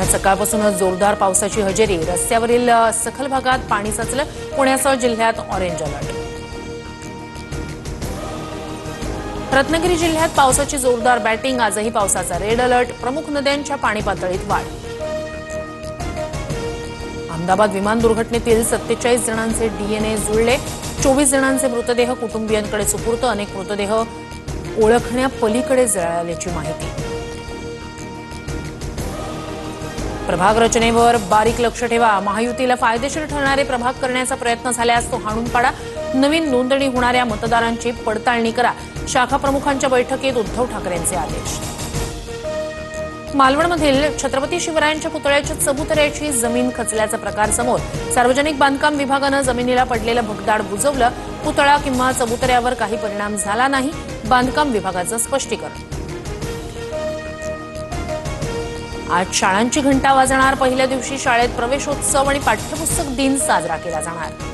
पुण्यात सकाळपासूनच जोरदार पावसाची हजेरी. रस्त्यावरील सखल भागात पाणी साचलं. पुण्यासह जिल्ह्यात ऑरेंज अलर्ट. रत्नागिरी जिल्ह्यात पावसाची जोरदार बॅटिंग. आजही पावसाचा रेड अलर्ट. प्रमुख नद्यांच्या पाणी पातळीत वाढ. अहमदाबाद विमान दुर्घटनेतील 47 जणांचे डीएनए जुळले. 24 जणांचे मृतदेह कुटुंबियांकडे सुपूर्त. अनेक मृतदेह ओळखण्यापलीकडे जळाल्याची माहिती. प्रभाग रचनेवर बारीक लक्ष ठेवा. महायुतीला फायदेशीर ठरणारे प्रभाग करण्याचा प्रयत्न झाल्यास तो हाणून पाडा. नवीन नोंदणी होणाऱ्या मतदारांची पडताळणी करा. शाखा प्रमुखांच्या बैठकीत उद्धव ठाकरेंचे आदेश. मालवणमधील छत्रपती शिवरायांच्या पुतळ्याच्या चबुतऱ्याची जमीन खचल्याचा प्रकार समोर. सार्वजनिक बांधकाम विभागानं जमिनीला पडलेलं भगदाड बुजवलं. पुतळा किंवा चबुतऱ्यावर काही परिणाम झाला नाही. बांधकाम विभागाचं स्पष्टीकरण. आज शाळांची घंटा वाजणार. पहिल्या दिवशी शाळेत प्रवेशोत्सव आणि पाठ्यपुस्तक दिन साजरा केला जाणार.